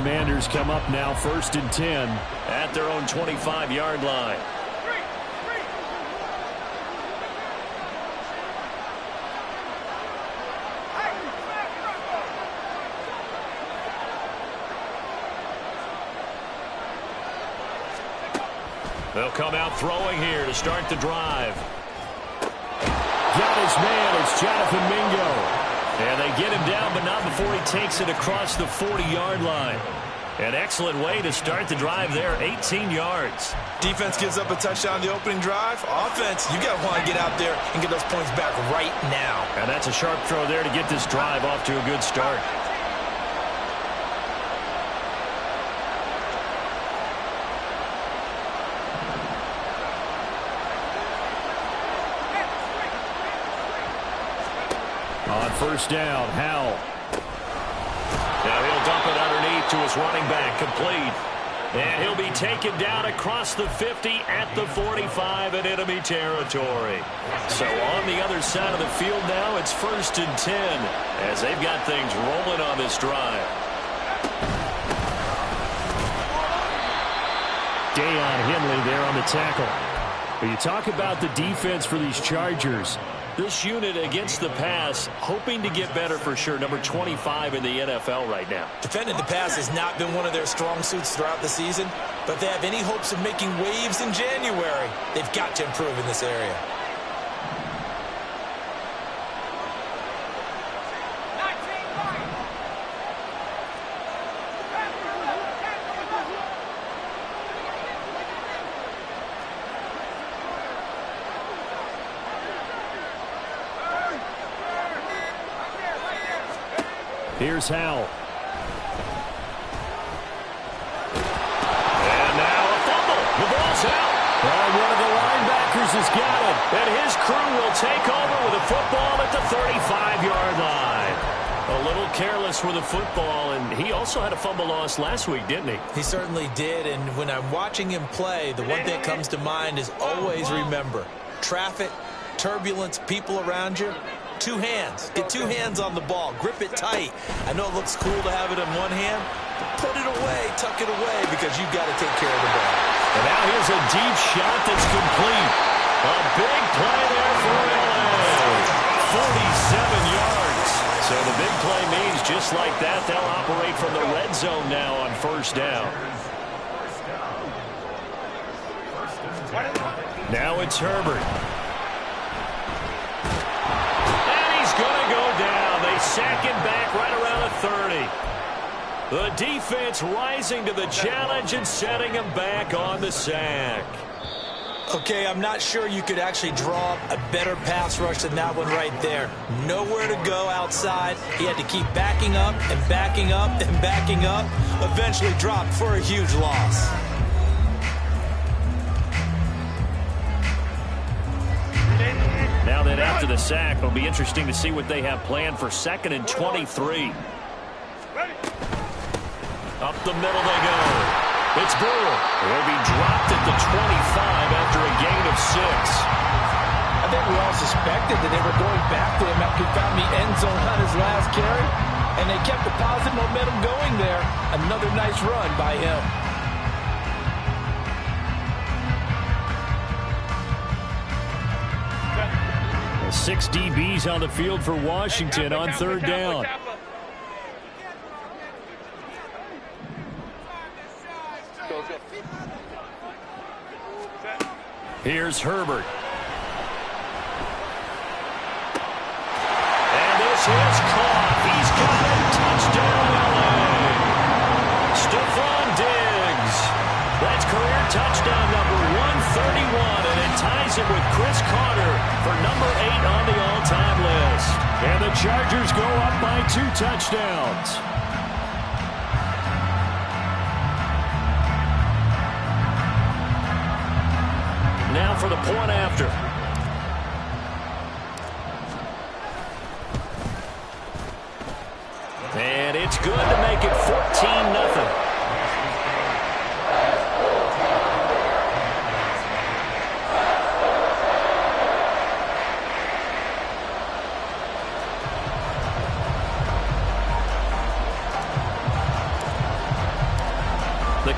Commanders come up now 1st and 10 at their own 25-yard line. They'll come out throwing here to start the drive. Got his man. It's Jonathan Mingo. And they get him down, but not before he takes it across the 40-yard line. An excellent way to start the drive there, 18 yards. Defense gives up a touchdown the opening drive. Offense, you got to want to get out there and get those points back right now. And that's a sharp throw there to get this drive off to a good start. On first down, Howell. Now he'll dump it underneath to his running back, complete. And he'll be taken down across the 50 at the 45 in enemy territory. So on the other side of the field now, it's 1st and 10 as they've got things rolling on this drive. Deion Henley there on the tackle. But you talk about the defense for these Chargers. This unit against the pass, hoping to get better for sure. Number 25 in the NFL right now. Defending the pass has not been one of their strong suits throughout the season, but if they have any hopes of making waves in January, they've got to improve in this area. Here's Howell. And now a fumble. The ball's out. And one of the linebackers has got it. And his crew will take over with a football at the 35-yard line. A little careless with the football, and he also had a fumble loss last week, didn't he? He certainly did, and when I'm watching him play, the one thing that comes to mind is always remember, traffic, turbulence, people around you. Two hands. Get two hands on the ball. Grip it tight. I know it looks cool to have it in one hand, but put it away, tuck it away, because you've got to take care of the ball. And now here's a deep shot that's complete. A big play there for LA. 47 yards. So the big play means just like that, they'll operate from the red zone now on first down. Now it's Herbert. Second back right around the 30. The defense rising to the challenge and setting him back on the sack. Okay, I'm not sure you could actually draw a better pass rush than that one right there. Nowhere to go outside. He had to keep backing up and backing up and backing up. Eventually dropped for a huge loss. Now then, after the sack, it'll be interesting to see what they have planned for 2nd and 23. Up the middle they go. It's Burrow. He'll be dropped at the 25 after a gain of 6. I think we all suspected that they were going back to him after he found the end zone on his last carry, and they kept the positive momentum going there. Another nice run by him. 6 DBs on the field for Washington on 3rd down. Here's Herbert. And this is caught. He's got it. Touchdown, LA. Stephon Diggs. That's career touchdown number 131, and it ties it with Chris Carter for number 8 on the all-time list. And the Chargers go up by 2 touchdowns. Now for the point after. And it's good to make it 14-0.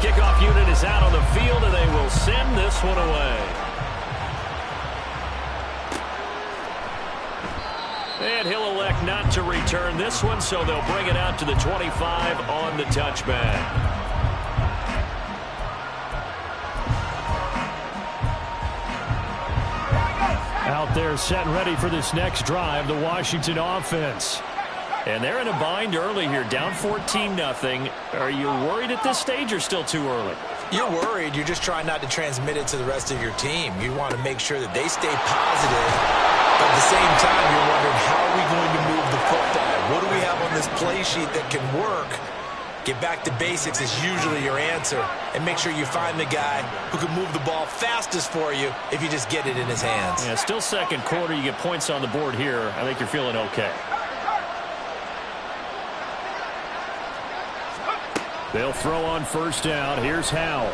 kickoff unit is out on the field, and they will send this one away. And he'll elect not to return this one, so they'll bring it out to the 25 on the touchback. Out there set and ready for this next drive, the Washington offense. And they're in a bind early here, down 14-0. Are you worried at this stage or still too early? You're worried. You're just trying not to transmit it to the rest of your team. You want to make sure that they stay positive. But at the same time, you're wondering, how are we going to move the football? What do we have on this play sheet that can work? Get back to basics is usually your answer. And make sure you find the guy who can move the ball fastest for you if you just get it in his hands. Yeah, still second quarter. You get points on the board here. I think you're feeling okay. They'll throw on first down. Here's Howell.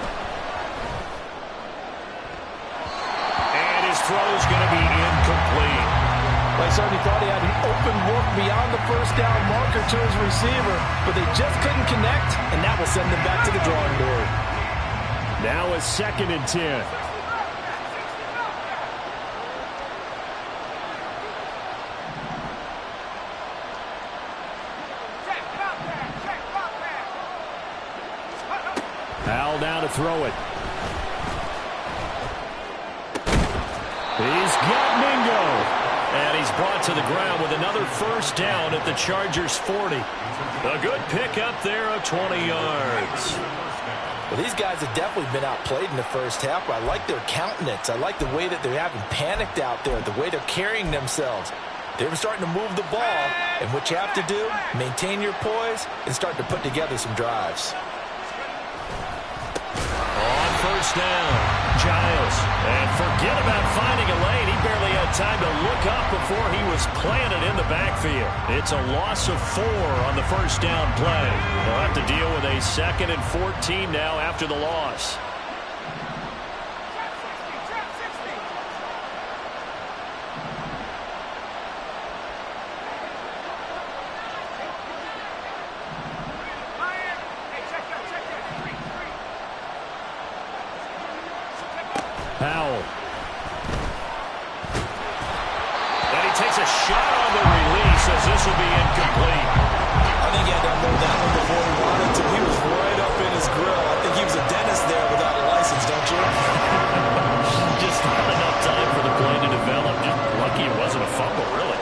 And his throw's going to be incomplete. I certainly thought he had an open look beyond the first down marker to his receiver, but they just couldn't connect, and that will send them back to the drawing board. Now a 2nd and 10. Howell down to throw it. He's got Mingo. And he's brought to the ground with another first down at the Chargers' 40. A good pick up there of 20 yards. Well, these guys have definitely been outplayed in the first half, but I like their countenance. I like the way that they're having panicked out there, the way they're carrying themselves. They're starting to move the ball, and what you have to do, maintain your poise and start to put together some drives. On first down, Giles. And forget about finding a lane. He barely had time to look up before he was planted in the backfield. It's a loss of 4 on the first down play. They'll have to deal with a 2nd and 14 now after the loss. Howell. And he takes a shot on the release as this will be incomplete. I think he had to unload that one before he wanted to. He was right up in his grill. I think he was a dentist there without a license, don't you? Just not enough time for the play to develop. Just lucky it wasn't a fumble, really.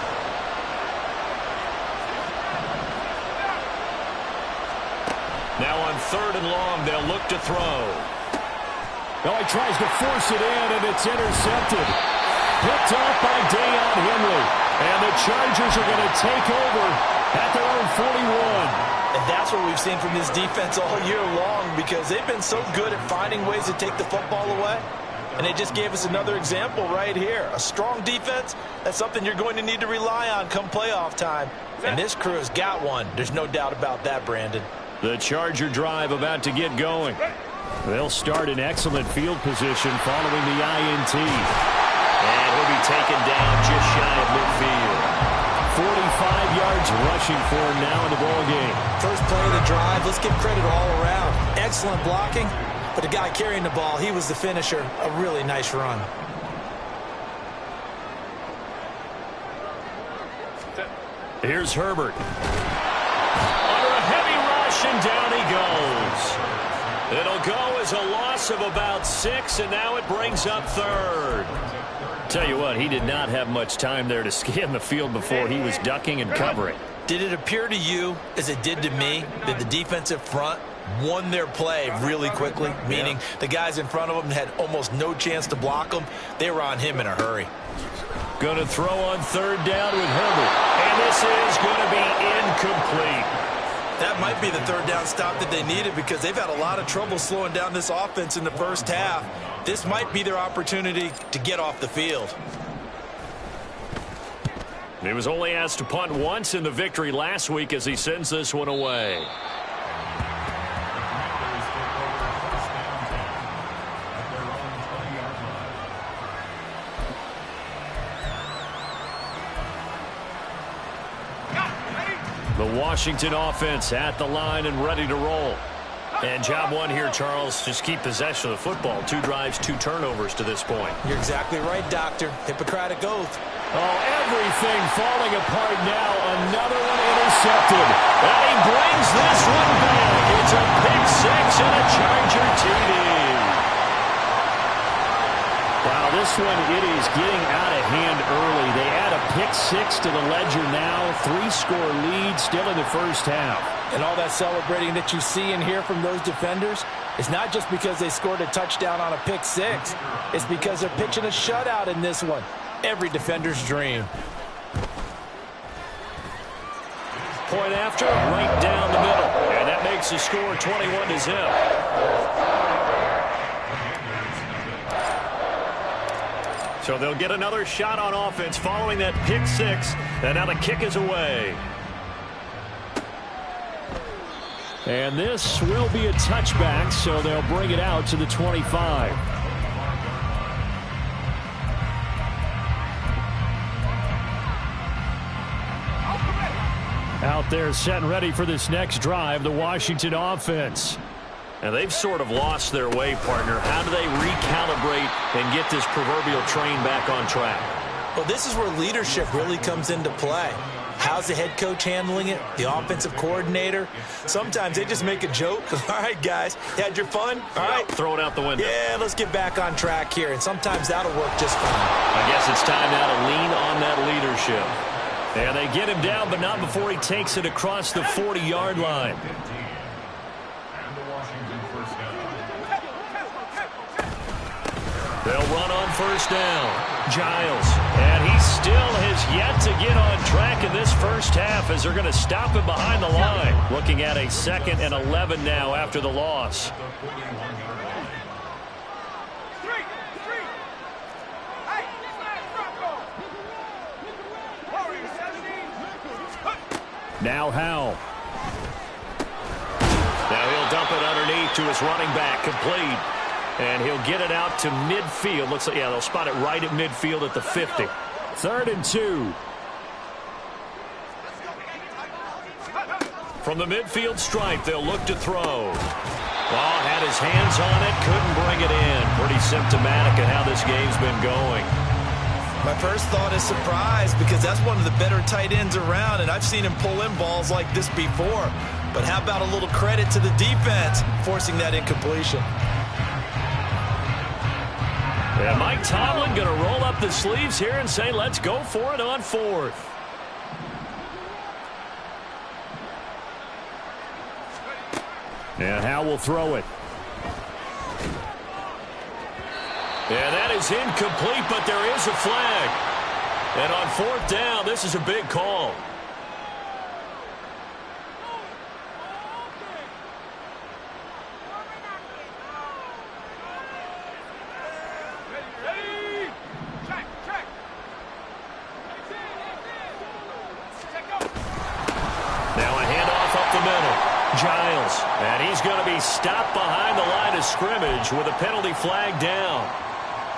Now on 3rd and long, they'll look to throw. Well, he tries to force it in, and it's intercepted. Picked off by Deion Henry. And the Chargers are going to take over at their own 41. And that's what we've seen from this defense all year long, because they've been so good at finding ways to take the football away. And they just gave us another example right here. A strong defense, that's something you're going to need to rely on come playoff time. And this crew has got one. There's no doubt about that, Brandon. The Charger drive about to get going. They'll start in excellent field position following the INT. And he'll be taken down just shy of midfield. 45 yards rushing for him now in the ball game. First play of the drive, let's give credit all around. Excellent blocking, but the guy carrying the ball, he was the finisher. A really nice run. Here's Herbert. Under a heavy rush, and down he goes. It'll go as a loss of about 6, and now it brings up 3rd. Tell you what, he did not have much time there to scan the field before he was ducking and covering. Did it appear to you, as it did to me, that the defensive front won their play really quickly? Meaning the guys in front of them had almost no chance to block them. They were on him in a hurry. Going to throw on 3rd down with Herbert. And this is going to be incomplete. That might be the 3rd down stop that they needed, because they've had a lot of trouble slowing down this offense in the first half. This might be their opportunity to get off the field. He was only asked to punt once in the victory last week as he sends this one away. The Washington offense at the line and ready to roll. And job one here, Charles, just keep possession of the football. 2 drives, 2 turnovers to this point. You're exactly right, Doctor. Hippocratic oath. Oh, everything falling apart now. Another one intercepted. And he brings this one back. It's a pick 6 and a Charger TD. Wow, this one, it is getting out of hand early. They add a pick 6 to the ledger now. 3-score lead still in the first half. And all that celebrating that you see and hear from those defenders is not just because they scored a touchdown on a pick 6. It's because they're pitching a shutout in this one. Every defender's dream. Point after, right down the middle. And that makes the score 21-0. So they'll get another shot on offense following that pick 6. And now the kick is away. And this will be a touchback, so they'll bring it out to the 25. Out there set and ready for this next drive, the Washington offense. And they've sort of lost their way, partner. How do they recalibrate and get this proverbial train back on track? Well, this is where leadership really comes into play. How's the head coach handling it? The offensive coordinator? Sometimes they just make a joke. All right, guys, you had your fun? All right. Throw it out the window. Yeah, let's get back on track here. And sometimes that'll work just fine. I guess it's time now to lean on that leadership. And they get him down, but not before he takes it across the 40-yard line. They'll run on first down. Giles, and he still has yet to get on track in this first half as they're going to stop him behind the line. Looking at a 2nd and 11 now after the loss. Now Howell. Now he'll dump it underneath to his running back, complete. And he'll get it out to midfield. Looks like, yeah, they'll spot it right at midfield at the 50. 3rd and 2. From the midfield stripe, they'll look to throw. Oh, had his hands on it, couldn't bring it in. Pretty symptomatic of how this game's been going. My first thought is surprise because that's one of the better tight ends around, and I've seen him pull in balls like this before. But how about a little credit to the defense forcing that incompletion? Yeah, Mike Tomlin going to roll up the sleeves here and say, let's go for it on 4th. And Howell will throw it. And that is incomplete, but there is a flag. And on 4th down, this is a big call. Giles, and he's going to be stopped behind the line of scrimmage with a penalty flag down.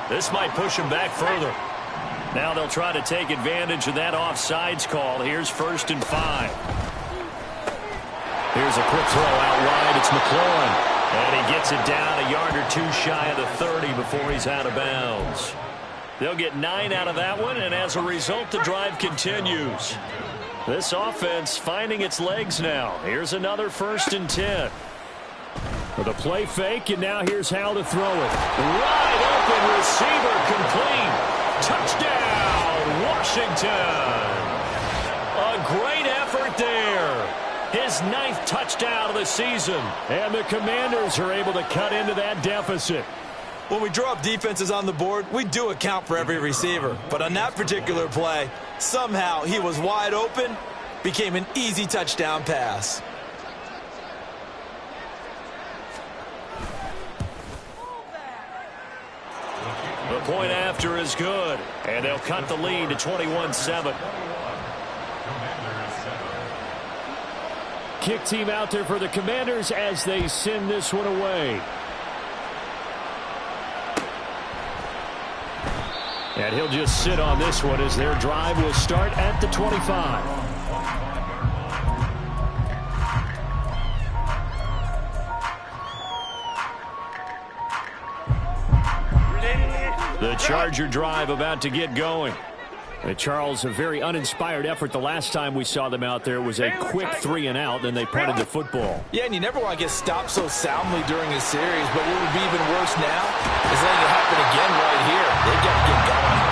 This might push him back further. Now they'll try to take advantage of that offsides call. Here's 1st and 5. Here's a quick throw out wide. It's McLaurin, and he gets it down a yard or 2 shy of the 30 before he's out of bounds. They'll get 9 out of that one, and as a result, the drive continues. This offense finding its legs now. Here's another 1st and 10. With a play fake, and now here's Howell to throw it. Wide open receiver, complete. Touchdown, Washington. A great effort there. His 9th touchdown of the season. And the Commanders are able to cut into that deficit. When we draw up defenses on the board, we do account for every receiver. But on that particular play, somehow he was wide open, became an easy touchdown pass. The point after is good, and they'll cut the lead to 21-7. Kick team out there for the Commanders as they send this one away. And he'll just sit on this one as their drive will start at the 25. The Charger drive about to get going. Charles, a very uninspired effort the last time we saw them out there. It was a quick 3 and out, then they punted the football. Yeah, and you never want to get stopped so soundly during a series, but what would be even worse now is letting it happen again right here. They've got to get going.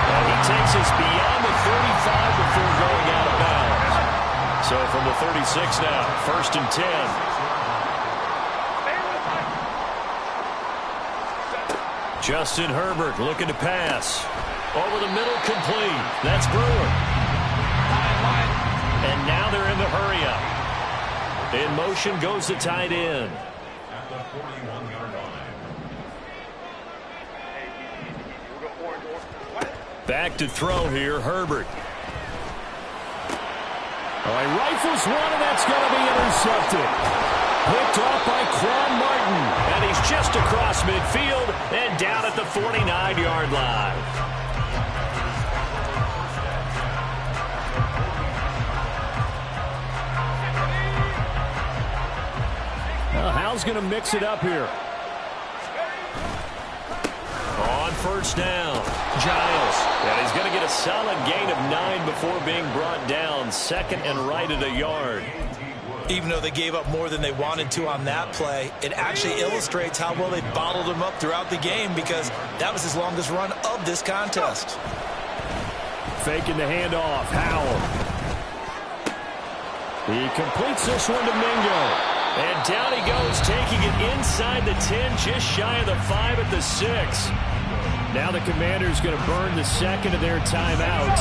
And he takes us beyond the 35 before going out of bounds. So from the 36 now, 1st and 10. Justin Herbert looking to pass. Over the middle, complete. That's Brewer. And now they're in the hurry-up. In motion goes the tight end. At the 41-yard line. Back to throw here, Herbert. Oh, he rifles one, and that's going to be intercepted. Picked off by Quan Martin. And he's just across midfield and down at the 49-yard line. Hal's going to mix it up here. On 1st down, Giles. And he's going to get a solid gain of 9 before being brought down. 2nd and right at a yard. Even though they gave up more than they wanted to on that play, it actually illustrates how well they bottled him up throughout the game, because that was his longest run of this contest. Faking the handoff, Howell. He completes this one to Mingo. And down he goes, taking it inside the 10, just shy of the 5 at the 6. Now the Commanders going to burn the 2nd of their timeouts,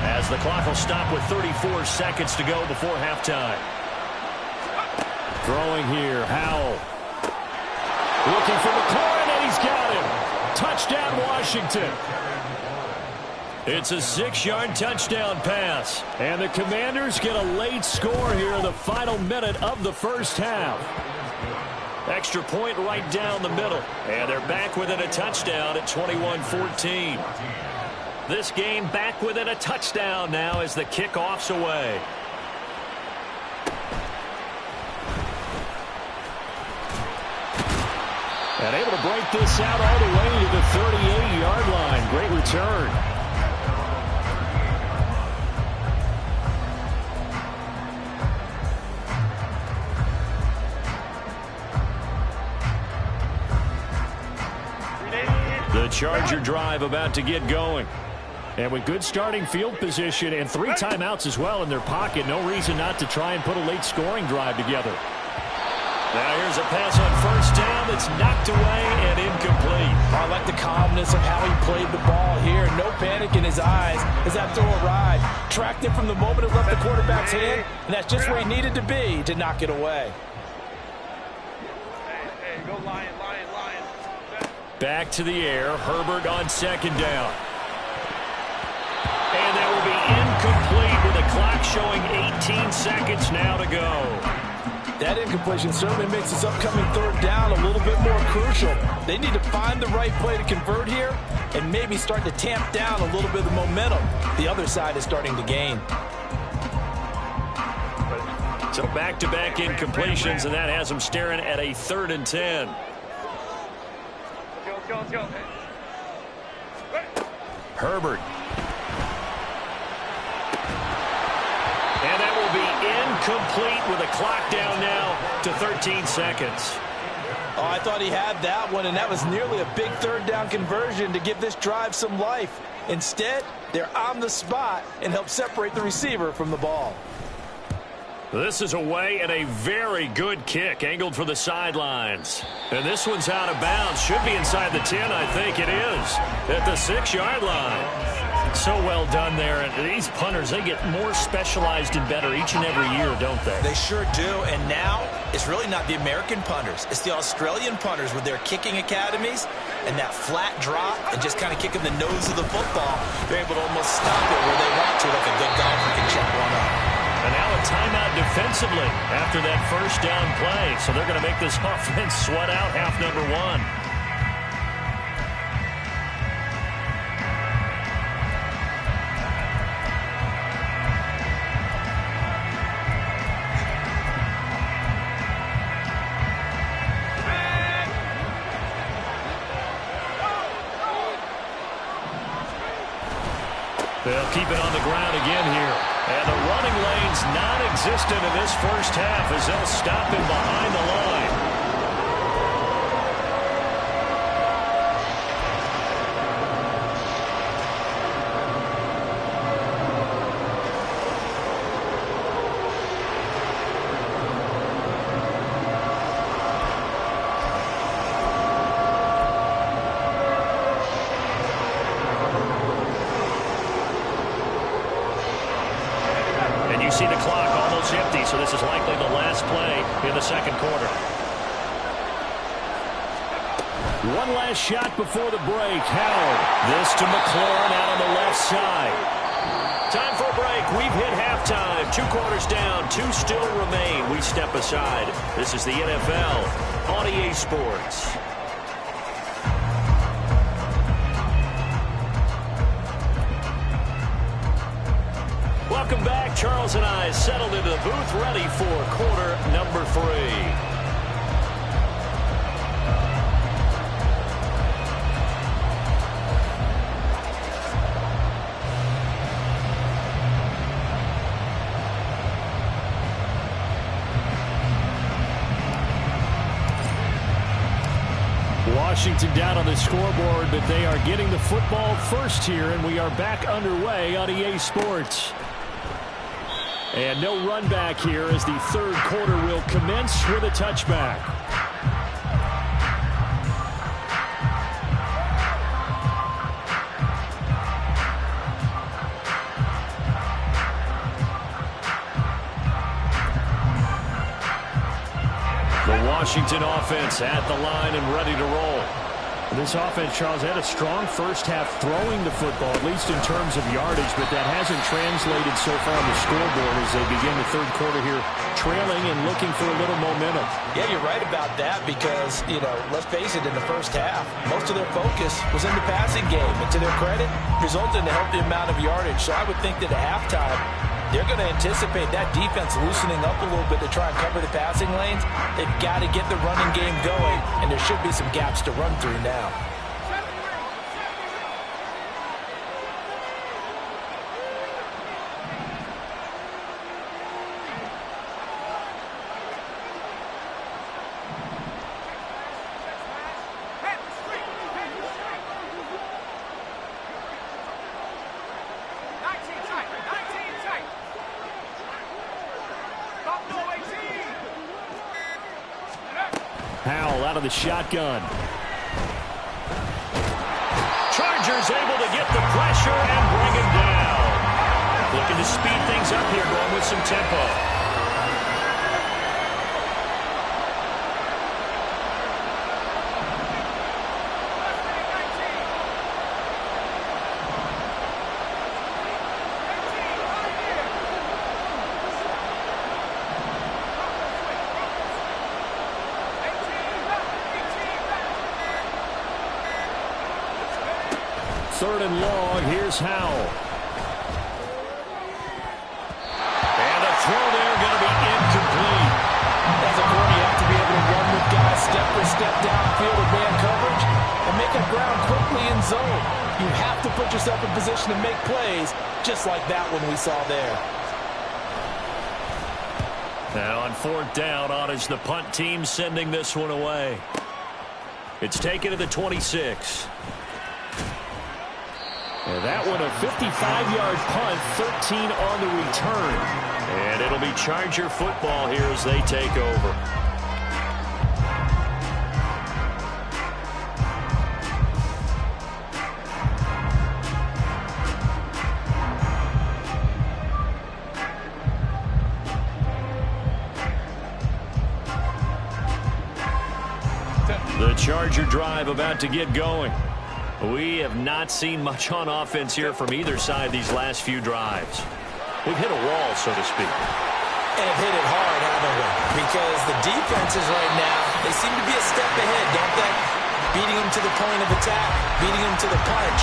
as the clock will stop with 34 seconds to go before halftime. Throwing here, Howell. Looking for McLaurin, and he's got him. Touchdown, Washington. It's a 6-yard touchdown pass. And the Commanders get a late score here in the final minute of the 1st half. Extra point right down the middle. And they're back within a touchdown at 21-14. This game back within a touchdown now as the kickoff's away. And able to break this out all the way to the 38-yard line. Great return. The Charger drive about to get going. And with good starting field position and 3 timeouts as well in their pocket, no reason not to try and put a late scoring drive together. Now here's a pass on 1st down that's knocked away and incomplete. I like the calmness of how he played the ball here. No panic in his eyes as that throw arrived. Tracked it from the moment it left the quarterback's hand, and that's just where he needed to be to knock it away. Hey, go Lion. Back to the air. Herbert on 2nd down. And that will be incomplete with the clock showing 18 seconds now to go. That incompletion certainly makes this upcoming 3rd down a little bit more crucial. They need to find the right play to convert here and maybe start to tamp down a little bit of the momentum the other side is starting to gain. So back-to-back incompletions, and that has them staring at a 3rd and 10. Let's go. Herbert. And that will be incomplete with the clock down now to 13 seconds. Oh, I thought he had that one, and that was nearly a big 3rd down conversion to give this drive some life. Instead, they're on the spot and help separate the receiver from the ball. This is away and a very good kick, angled for the sidelines. And this one's out of bounds. Should be inside the 10, I think it is, at the 6-yard line. So well done there. And these punters, they get more specialized and better each and every year, don't they? They sure do. And now it's really not the American punters. It's the Australian punters with their kicking academies and that flat drop and just kind of kicking the nose of the football. They're able to almost stop it where they want to, like a good golfer can check one up. And now a timeout defensively after that 1st down play. So they're going to make this offense sweat out half number 1. They'll keep it on the ground again here. And the running lane's non-existent in this first half as they'll stop him behind the line. See the clock almost empty, so this is likely the last play in the second quarter. One last shot before the break. Howard. This to McLaurin out on the left side. Time for a break. We've hit halftime. 2 quarters down. 2 still remain. We step aside. This is the NFL on EA Sports. Welcome back. Charles and I settled into the booth, ready for quarter number 3. Washington down on the scoreboard, but they are getting the football first here, and we are back underway on EA Sports. And no run back here as the third quarter will commence with a touchback. The Washington offense at the line and ready to roll. This offense, Charles, had a strong first half throwing the football, at least in terms of yardage, but that hasn't translated so far on the scoreboard as they begin the third quarter here, trailing and looking for a little momentum. Yeah, you're right about that because, let's face it, in the first half, most of their focus was in the passing game. And to their credit, resulted in a healthy amount of yardage. So I would think that at halftime, they're going to anticipate that defense loosening up a little bit to try and cover the passing lanes. They've got to get the running game going, and there should be some gaps to run through now. Howell out of the shotgun. Chargers able to get the pressure and bring him down. Looking to speed things up here, going with some tempo. Third and long, here's Howell. And a throw there going to be incomplete. As a corner, you have to be able to run with guys step for step downfield with man coverage and make up ground quickly in zone. You have to put yourself in position to make plays, just like that one we saw there. Now on 4th down, on is the punt team sending this one away. It's taken to the 26. And that one a 55-yard punt, 13 on the return. And it'll be Charger football here as they take over. The Charger drive about to get going. We have not seen much on offense here from either side these last few drives. We've hit a wall, so to speak. And hit it hard, haven't we? Because the defenses right now, they seem to be a step ahead, don't they? Beating them to the point of attack, beating them to the punch.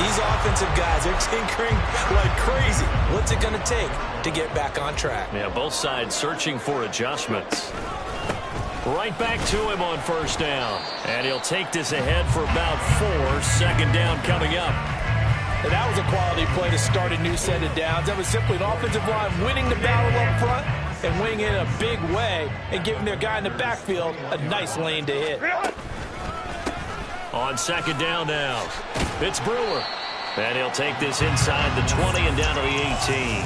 These offensive guys are tinkering like crazy. What's it going to take to get back on track? Yeah, both sides searching for adjustments. Right back to him on 1st down. And he'll take this ahead for about 4. 2nd down coming up. And that was a quality play to start a new set of downs. That was simply an offensive line winning the battle up front and winning in a big way and giving their guy in the backfield a nice lane to hit. On second down now, it's Brewer. And he'll take this inside the 20 and down to the 18.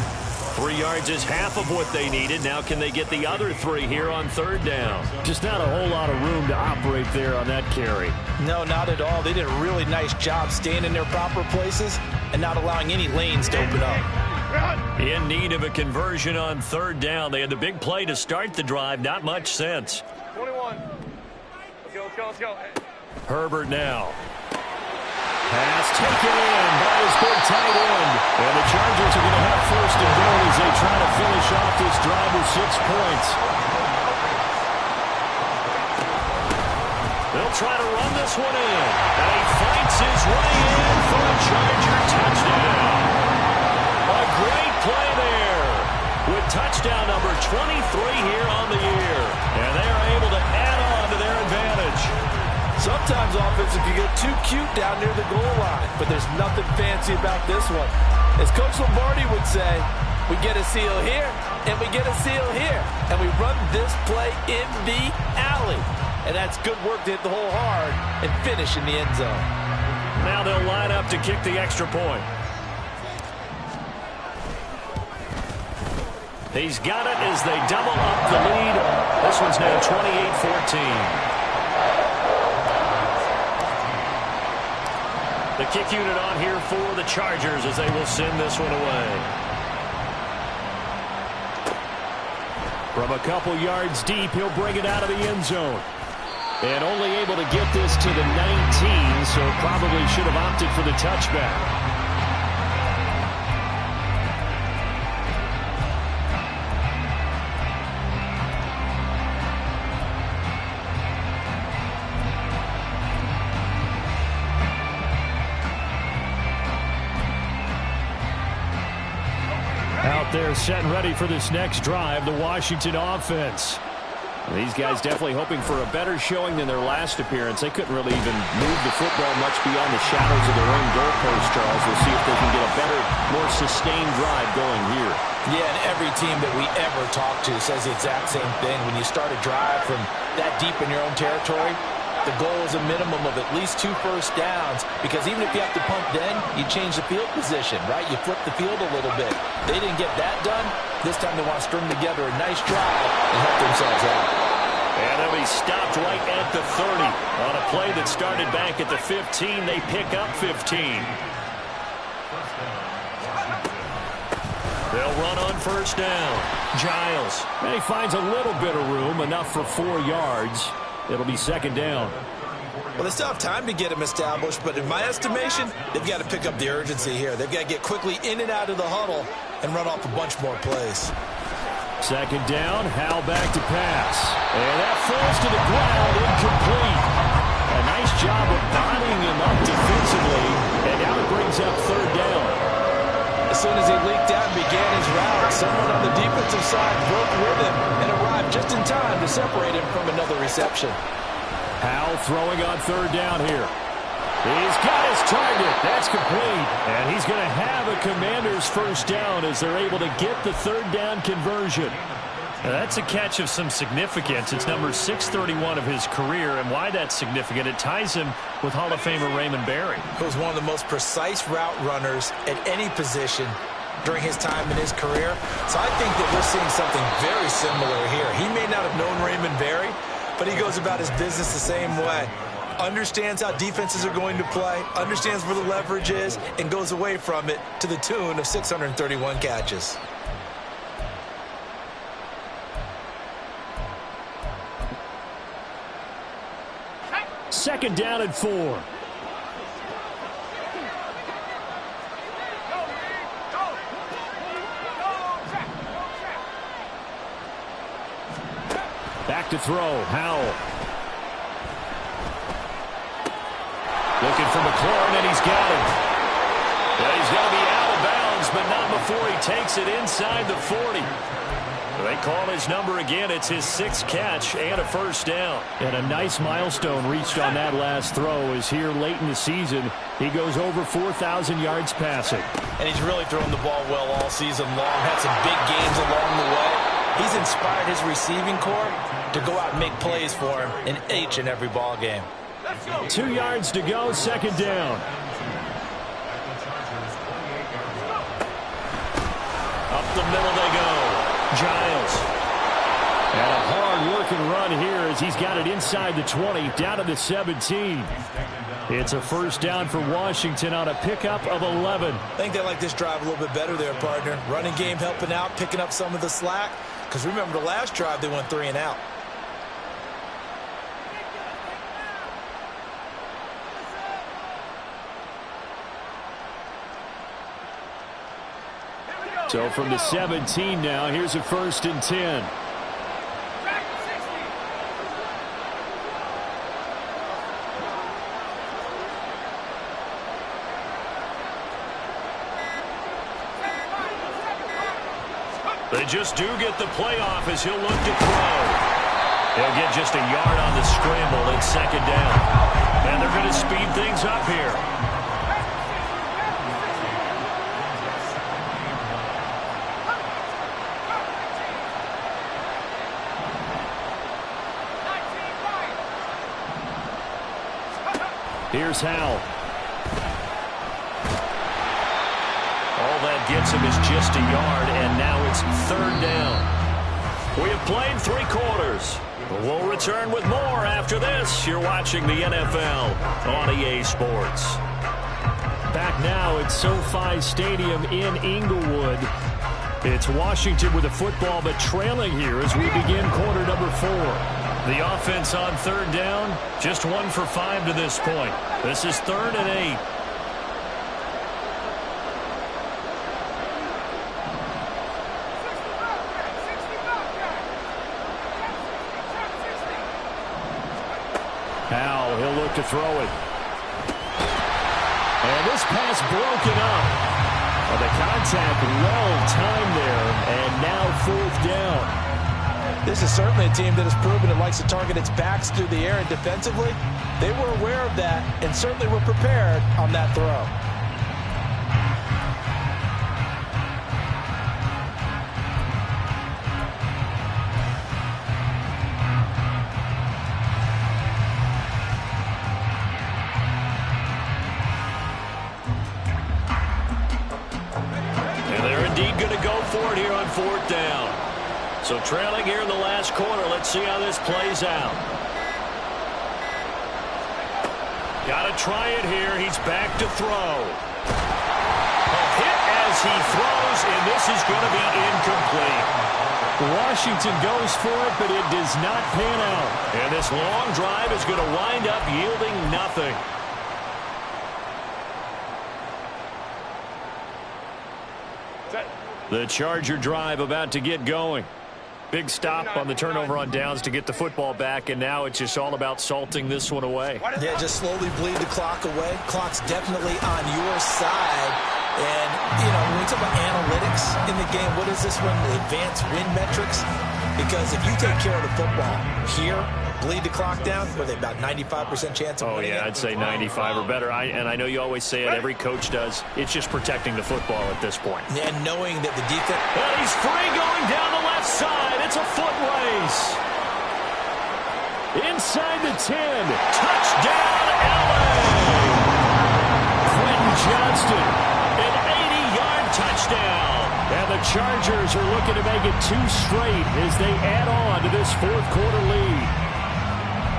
3 yards is half of what they needed. Now can they get the other 3 here on third down? Just not a whole lot of room to operate there on that carry. No, not at all. They did a really nice job staying in their proper places and not allowing any lanes to open up. In need of a conversion on third down. They had the big play to start the drive. Not much sense. 21. Let's go. Herbert now. Pass taken in by his big tight end. And the Chargers are going to have first and goal as they try to finish off this drive with 6 points. They'll try to run this one in. And he fights his way in for a Charger touchdown. A great play there with touchdown number 23 here on the year. And they are able to add on to their advantage. Sometimes offense, if you get too cute down near the goal line, but there's nothing fancy about this one. As Coach Lombardi would say, we get a seal here, and we get a seal here, and we run this play in the alley. And that's good work to hit the hole hard and finish in the end zone. Now they'll line up to kick the extra point. He's got it as they double up the lead. This one's now 28-14. The kick unit on here for the Chargers as they will send this one away. From a couple yards deep, he'll bring it out of the end zone. And only able to get this to the 19, so probably should have opted for the touchback. They're set and ready for this next drive, the Washington offense. These guys definitely hoping for a better showing than their last appearance. They couldn't really even move the football much beyond the shadows of their own goalpost, Charles. We'll see if they can get a better, more sustained drive going here. Yeah, and every team that we ever talk to says the exact same thing. When you start a drive from that deep in your own territory, the goal is a minimum of at least 2 first downs, because even if you have to punt then, you change the field position, right? You flip the field a little bit. They didn't get that done. This time they want to string together a nice drive and help themselves out. And they'll be stopped right at the 30. On a play that started back at the 15, they pick up 15. They'll run on first down. Giles. And he finds a little bit of room, enough for 4 yards. It'll be second down. Well, they still have time to get him established, but in my estimation, they've got to pick up the urgency here. They've got to get quickly in and out of the huddle and run off a bunch more plays. Second down, Howell back to pass. And that falls to the ground, incomplete. A nice job of bodying him up defensively, and now it brings up third down. As soon as he leaked out and began his route, someone on the defensive side broke with him and arrived just in time to separate him from another reception. Howell throwing on third down here. He's got his target. That's complete. And he's going to have a Commander's first down as they're able to get the third down conversion. Now that's a catch of some significance. It's number 631 of his career, and why that's significant, it ties him with Hall of Famer Raymond Berry. He was one of the most precise route runners at any position during his time in his career. So I think that we're seeing something very similar here. He may not have known Raymond Berry, but he goes about his business the same way. Understands how defenses are going to play, understands where the leverage is, and goes away from it to the tune of 631 catches. Second down and 4. Back to throw, Howell. Looking for McLaurin, and he's got him. Yeah, he's going to be out of bounds, but not before he takes it inside the 40. They call his number again. It's his 6th catch and a first down. And a nice milestone reached on that last throw is here late in the season. He goes over 4,000 yards passing. And he's really thrown the ball well all season long. Had some big games along the way. He's inspired his receiving corps to go out and make plays for him in each and every ball game. 2 yards to go, second down. Up the middle they go. Giles. And a hard-working run here as he's got it inside the 20, down to the 17. It's a first down for Washington on a pickup of 11. I think they like this drive a little bit better there, partner. Running game helping out, picking up some of the slack. Because remember, the last drive, they went 3 and out. So from the 17 now, here's a first and 10. They just do get the playoff as he'll look to throw. He'll get just a yard on the scramble. It's second down. And they're going to speed things up here. Here's Howell. All that gets him is just a yard, and now it's third down. We have played 3 quarters. We'll return with more after this. You're watching the NFL on EA Sports. Back now at SoFi Stadium in Inglewood. It's Washington with the football, but trailing here as we begin quarter number 4. The offense on third down, just 1 for 5 to this point. This is 3rd and 8. Howell, he'll look to throw it. And this pass broken up. Well, the contact well-timed there, and now 4th down. This is certainly a team that has proven it likes to target its backs through the air, and defensively, they were aware of that and certainly were prepared on that throw. And they're indeed going to go for it here on 4th down. So trailing here in the last quarter. Let's see how this plays out. Got to try it here. He's back to throw. A hit as he throws, and this is going to be incomplete. Washington goes for it, but it does not pan out. And this long drive is going to wind up yielding nothing. The Charger drive about to get going. Big stop on the turnover on downs to get the football back, and now it's just all about salting this one away. Yeah, just slowly bleed the clock away. Clock's definitely on your side. And, you know, when we talk about analytics in the game, what is this one? The advanced win metrics? Because if you take care of the football here, bleed the clock down, were they about 95% chance of winning? Oh, yeah, I'd say 95 or better. And I know you always say it, every coach does. It's just protecting the football at this point. Yeah, and knowing that the defense... And he's free going down the left side. It's a foot race. Inside the 10. Touchdown, LA! Quentin Johnston, an 80-yard touchdown. And the Chargers are looking to make it 2 straight as they add on to this 4th quarter lead.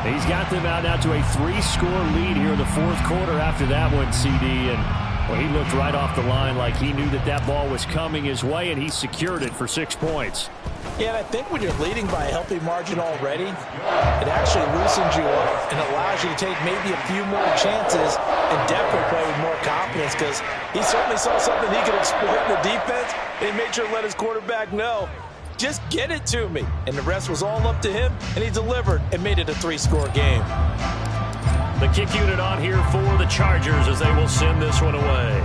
He's got them out now to a 3-score lead here in the 4th quarter after that one, CD. And well, he looked right off the line like he knew that that ball was coming his way, and he secured it for 6 points. Yeah, and I think when you're leading by a healthy margin already, it actually loosens you up and allows you to take maybe a few more chances and definitely play with more confidence, because he certainly saw something he could exploit in the defense, and he made sure to let his quarterback know, just get it to me. And the rest was all up to him, and he delivered and made it a 3-score game. The kick unit on here for the Chargers as they will send this one away.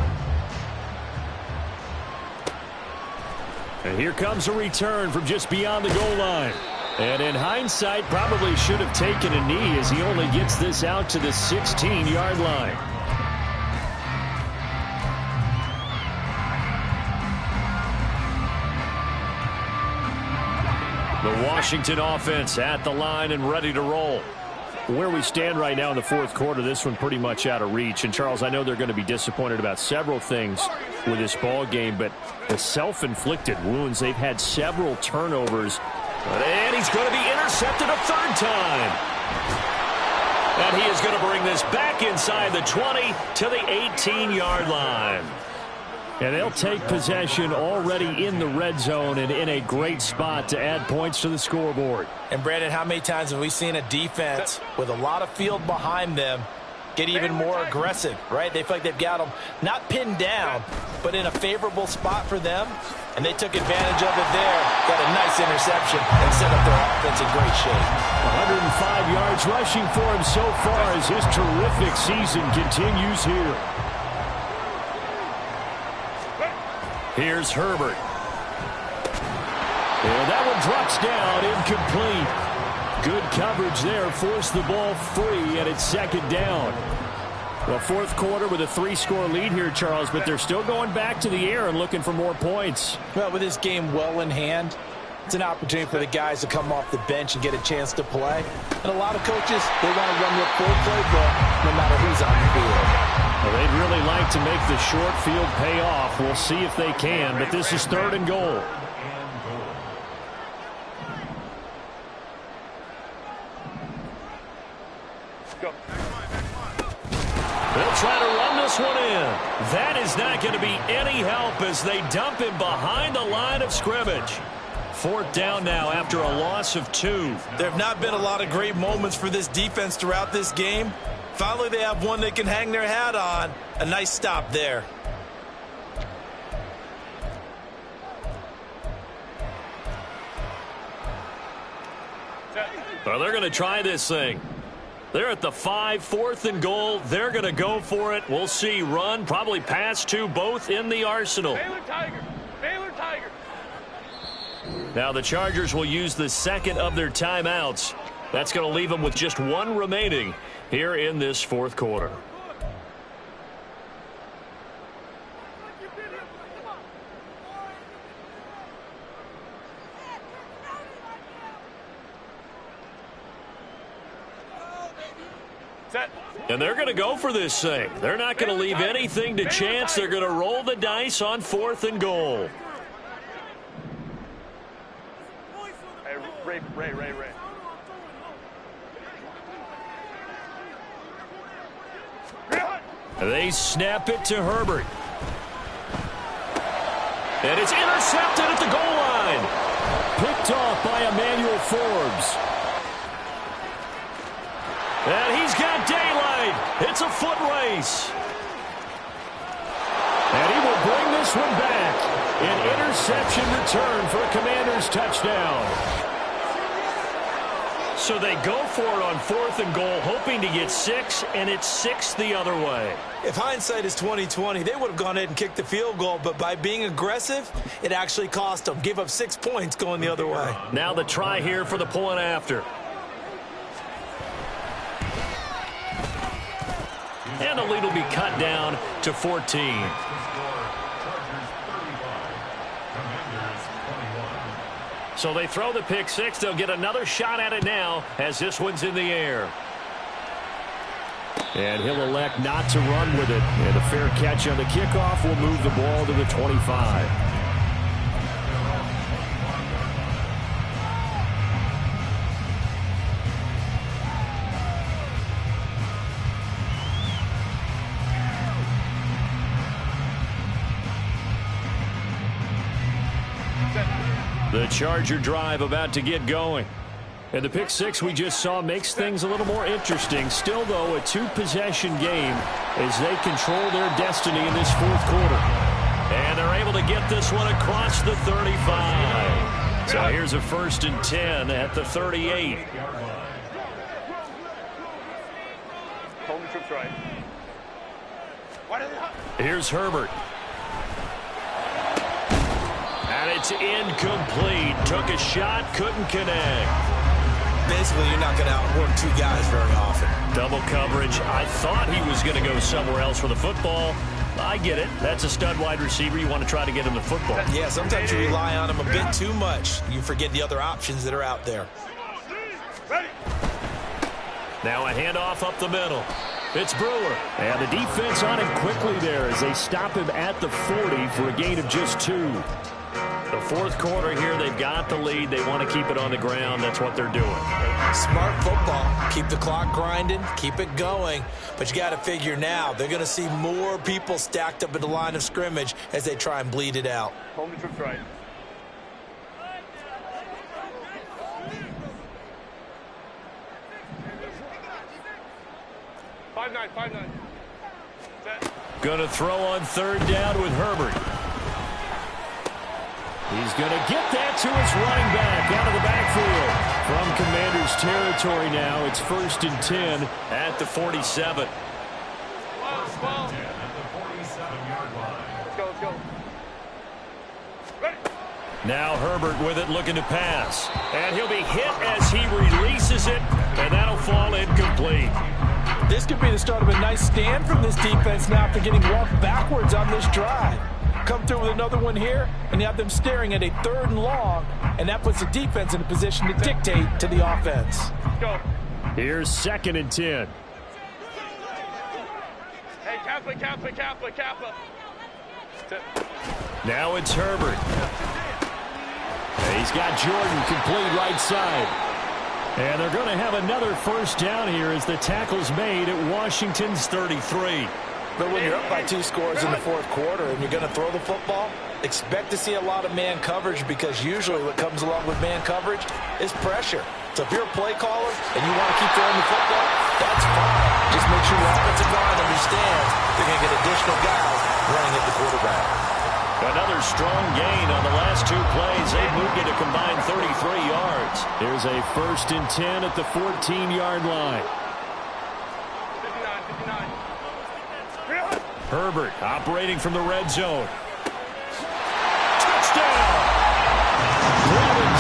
And here comes a return from just beyond the goal line. And in hindsight, probably should have taken a knee as he only gets this out to the 16-yard line. The Washington offense at the line and ready to roll. Where we stand right now in the fourth quarter, this one pretty much out of reach. And, Charles, I know they're going to be disappointed about several things with this ball game, but the self-inflicted wounds, they've had several turnovers. And he's going to be intercepted a third time. And he is going to bring this back inside the 20 to the 18-yard line. And they'll take possession already in the red zone and in a great spot to add points to the scoreboard. And, Brandon, how many times have we seen a defense with a lot of field behind them get even more aggressive, right? They feel like they've got them not pinned down, but in a favorable spot for them, and they took advantage of it there. Got a nice interception and set up their offense in great shape. 105 yards rushing for him so far as his terrific season continues here. Here's Herbert. And that one drops down, incomplete. Good coverage there, forced the ball free, and it's second down. Well, fourth quarter with a 3-score lead here, Charles, but they're still going back to the air and looking for more points. Well, with this game well in hand, it's an opportunity for the guys to come off the bench and get a chance to play. And a lot of coaches, they want to run the full playbook no matter who's on the field. Well, they'd really like to make the short field pay off. We'll see if they can, but this is 3rd and goal. They'll try to run this one in. That is not going to be any help as they dump him behind the line of scrimmage. 4th down now after a loss of 2. There have not been a lot of great moments for this defense throughout this game. Finally, they have one they can hang their hat on. A nice stop there. Well, they're going to try this thing. They're at the 5, 4th and goal. They're going to go for it. We'll see. Run, probably pass to both in the arsenal. Baylor Tiger. Baylor Tiger. Now the Chargers will use the second of their timeouts. That's going to leave them with just one remaining here in this fourth quarter. Set. And they're going to go for this thing. They're not going to leave anything to chance. They're going to roll the dice on 4th and goal. Hey, Ray. They snap it to Herbert. And it's intercepted at the goal line. Picked off by Emmanuel Forbes. And he's got daylight. It's a foot race. And he will bring this one back. An interception return for a Commanders touchdown. So they go for it on 4th and goal, hoping to get 6, and it's 6 the other way. If hindsight is 20/20, they would have gone ahead and kicked the field goal, but by being aggressive, it actually cost them. Give up 6 points going the other way. Now the try here for the point after. And the lead will be cut down to 14. So they throw the pick 6. They'll get another shot at it now as this one's in the air. And he'll elect not to run with it. And a fair catch on the kickoff will move the ball to the 25. The Charger drive about to get going. And the pick 6 we just saw makes things a little more interesting. Still, though, a 2-possession game as they control their destiny in this fourth quarter. And they're able to get this one across the 35. So here's a 1st and 10 at the 38. Hold the troops right. Here's Herbert. And it's incomplete. Took a shot, couldn't connect. Basically, you're not going to outwork 2 guys very often. Double coverage. I thought he was going to go somewhere else for the football. I get it. That's a stud wide receiver. You want to try to get him the football. Yeah, sometimes you rely on him a bit too much. You forget the other options that are out there. Now a handoff up the middle. It's Brewer. And the defense on him quickly there as they stop him at the 40 for a gain of just 2. The fourth quarter here, they've got the lead. They want to keep it on the ground. That's what they're doing. Smart football. Keep the clock grinding. Keep it going. But you got to figure now, they're going to see more people stacked up at the line of scrimmage as they try and bleed it out. Home to trips right. Five nine. Set. Going to throw on third down with Herbert. He's going to get that to his running back out of the backfield. From Commander's territory now, it's 1st and 10 at the 47. 12. Let's go. Ready. Now Herbert with it, looking to pass. And he'll be hit as he releases it, and that'll fall incomplete. This could be the start of a nice stand from this defense now after getting walked backwards on this drive. Come through with another one here, and you have them staring at a 3rd and long, and that puts the defense in a position to dictate to the offense. Go. Here's 2nd and 10. Hey, Kappa. Set. Now it's Herbert. He's got Jordan complete right side. And they're going to have another 1st down here as the tackle's made at Washington's 33. But when you're up by 2 scores in the 4th quarter and you're going to throw the football, expect to see a lot of man coverage because usually what comes along with man coverage is pressure. So if you're a play caller and you want to keep throwing the football, that's fine. Just make sure your offensive line understands they're going to get additional guys running at the quarterback. Another strong gain on the last 2 plays. They moved it a combined 33 yards. Here's a 1st and 10 at the 14-yard line. 59. Herbert operating from the red zone. Touchdown! Jordan,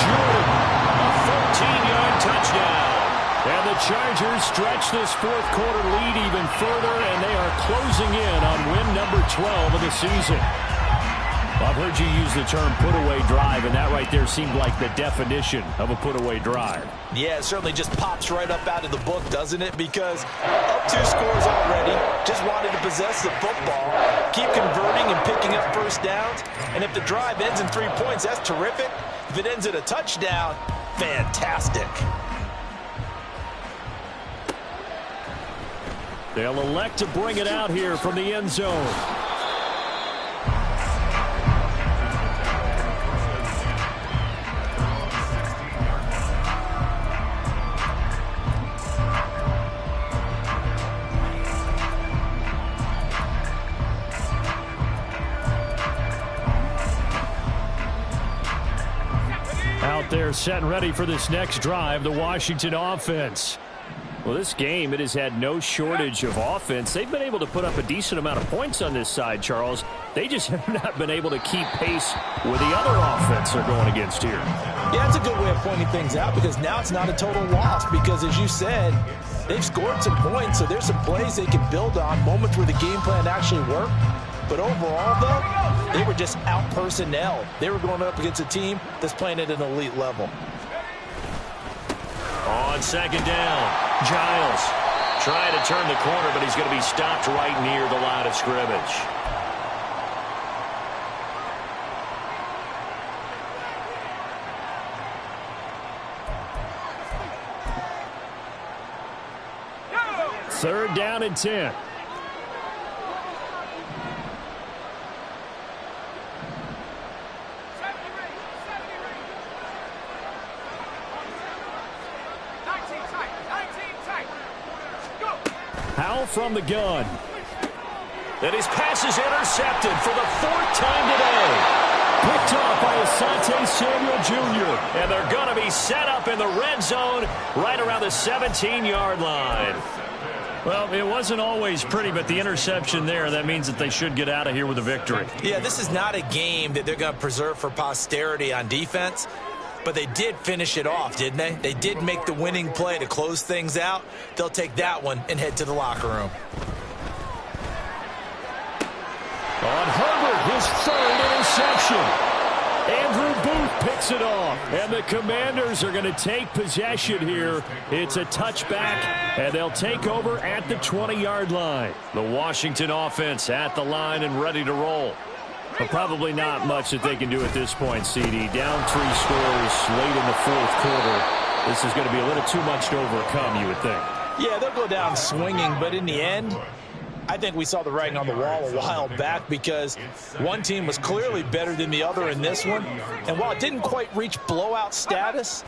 a 14-yard touchdown. And the Chargers stretch this 4th quarter lead even further, and they are closing in on win number 12 of the season. I've heard you use the term put-away drive, and that right there seemed like the definition of a put-away drive. Yeah, it certainly just pops right up out of the book, doesn't it? Because up 2 scores already, just wanted to possess the football, keep converting and picking up 1st downs. And if the drive ends in 3 points, that's terrific. If it ends in a touchdown, fantastic. They'll elect to bring it out here from the end zone. They're set and ready for this next drive, the Washington offense. Well, this game, it has had no shortage of offense. They've been able to put up a decent amount of points on this side, Charles. They just have not been able to keep pace with the other offense they're going against here. Yeah, that's a good way of pointing things out because now it's not a total loss because, as you said, they've scored some points, so there's some plays they can build on, moments where the game plan actually worked. But overall, though, they were just out-personnel. They were going up against a team that's playing at an elite level. On 2nd down, Giles trying to turn the corner, but he's going to be stopped right near the line of scrimmage. Third down and 10. Howell from the gun. And his pass is intercepted for the 4th time today. Picked off by Asante Samuel Jr. And they're going to be set up in the red zone right around the 17-yard line. Well, it wasn't always pretty, but the interception there, that means that they should get out of here with a victory. Yeah, this is not a game that they're going to preserve for posterity on defense. But they did finish it off, didn't they? They did make the winning play to close things out. They'll take that one and head to the locker room. third interception. Andrew Booth picks it off. And the Commanders are going to take possession here. It's a touchback, and they'll take over at the 20-yard line. The Washington offense at the line and ready to roll. But probably not much that they can do at this point, CD. Down 3 scores late in the fourth quarter. This is going to be a little too much to overcome, you would think. Yeah, they'll go down swinging, but in the end, I think we saw the writing on the wall a while back because one team was clearly better than the other in this one. And while it didn't quite reach blowout status,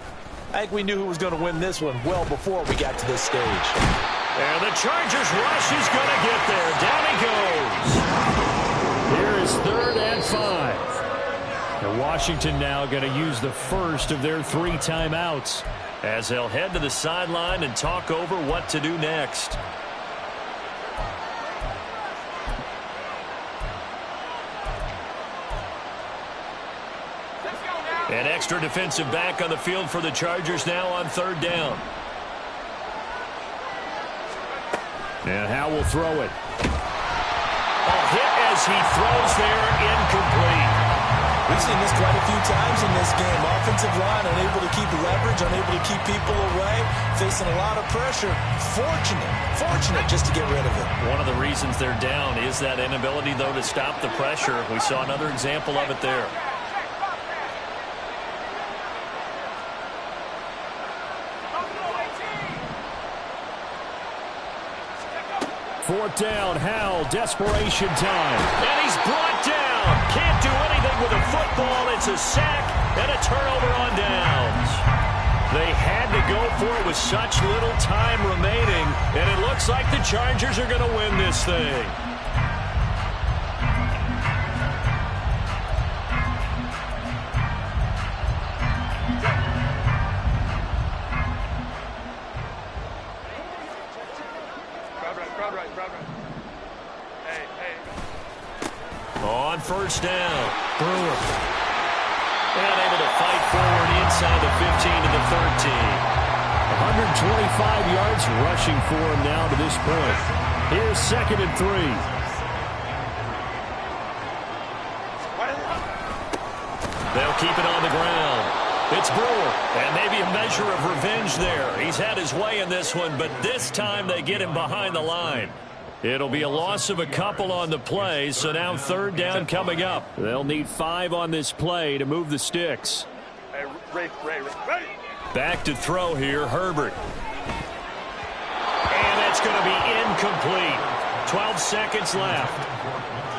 I think we knew who was going to win this one well before we got to this stage. And the Chargers rush is going to get there. Down he goes. Here is 3rd and 5. And Washington now going to use the first of their 3 timeouts as they'll head to the sideline and talk over what to do next. An extra defensive back on the field for the Chargers now on 3rd down. And Howe will throw it. A hit as he throws there, incomplete. We've seen this quite a few times in this game. Offensive line unable to keep leverage, unable to keep people away, facing a lot of pressure. Fortunate just to get rid of it. One of the reasons they're down is that inability, though, to stop the pressure. We saw another example of it there. 4th down, Howell, desperation time. And he's brought down. Can't do anything with a football. It's a sack and a turnover on downs. They had to go for it with such little time remaining, and it looks like the Chargers are going to win this thing. On 1st down, Brewer. And able to fight forward inside the 15 to the 13. 125 yards rushing for him now to this point. Here's 2nd and 3. They'll keep it on the ground. It's Brewer, and maybe a measure of revenge there. He's had his way in this one, but this time they get him behind the line. It'll be a loss of a couple on the play, so now 3rd down coming up. They'll need 5 on this play to move the sticks. Hey, Ray. Back to throw here, Herbert. And that's going to be incomplete. 12 seconds left.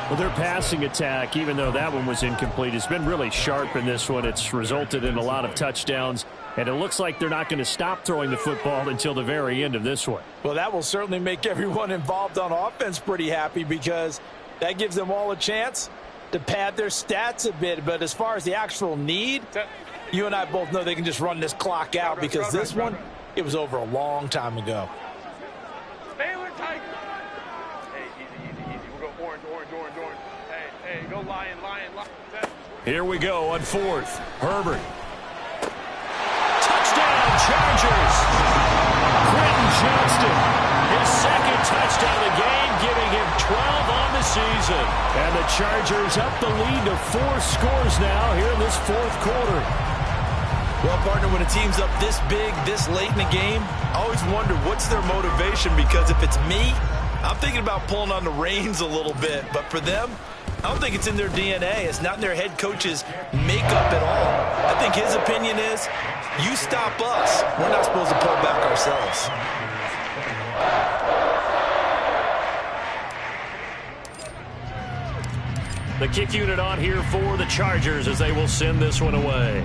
Well, their passing attack, even though that one was incomplete, has been really sharp in this one. It's resulted in a lot of touchdowns, and it looks like they're not going to stop throwing the football until the very end of this one. Well, that will certainly make everyone involved on offense pretty happy because that gives them all a chance to pad their stats a bit. But as far as the actual need, you and I both know they can just run this clock out because this one, it was over a long time ago. Baylor Tiger. Hey, easy. We'll go orange. Hey, go lion. Here we go on 4th. Herbert. Touchdown, Chargers. Quentin Johnston, his 2nd touchdown of the game, giving him 12 on the season. And the Chargers up the lead to 4 scores now here in this 4th quarter. Well, partner, when a team's up this big, this late in the game, I always wonder what's their motivation, because if it's me, I'm thinking about pulling on the reins a little bit. But for them, I don't think it's in their DNA. It's not in their head coach's makeup at all. I think his opinion is, you stop us, we're not supposed to pull back ourselves. The kick unit on here for the Chargers as they will send this one away.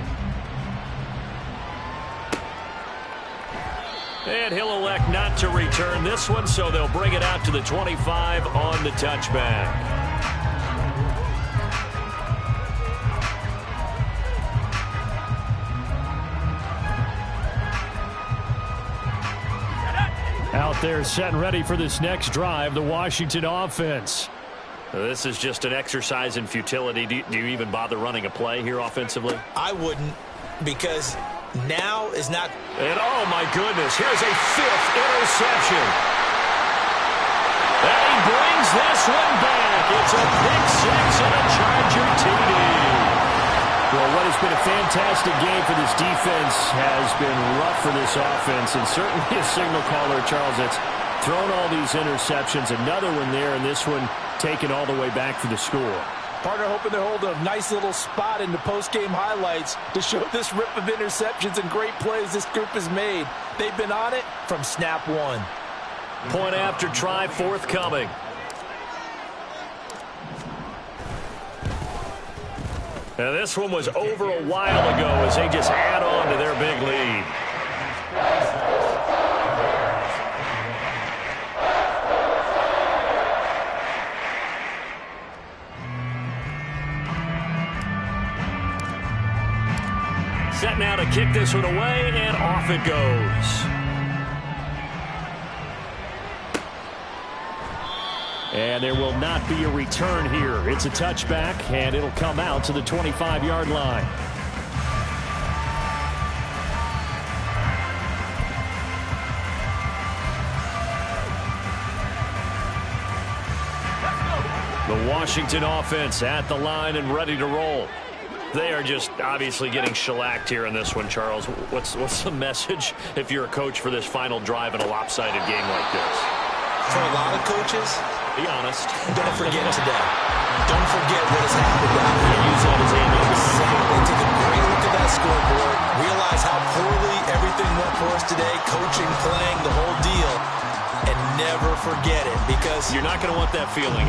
And he'll elect not to return this one, so they'll bring it out to the 25 on the touchback. Out there set and ready for this next drive, the Washington offense. This is just an exercise in futility. Do you even bother running a play here offensively? I wouldn't, because now is not. And oh my goodness, here's a 5th interception. And he brings this one back. It's a pick 6 and a Charger it's been a fantastic game for this defense. Has been rough for this offense, and certainly a signal caller, Charles, that's thrown all these interceptions. Another one there, and this one taken all the way back for the score. Partner hoping to hold a nice little spot in the post-game highlights to show this rip of interceptions and great plays this group has made. They've been on it from snap one. Point after try forthcoming. Now this one was over a while ago as they just add on to their big lead. Set now to kick this one away, and off it goes. And there will not be a return here. It's a touchback, and it'll come out to the 25-yard line. The Washington offense at the line and ready to roll. They are just obviously getting shellacked here in this one, Charles. What's the message if you're a coach for this final drive in a lopsided game like this? For a lot of coaches, be honest. Don't forget today. Don't forget what has happened out here. Use that as ammo. Exactly. Take a great look at that scoreboard. Realize how poorly everything went for us today. Coaching, playing, the whole deal. And never forget it, because you're not going to want that feeling.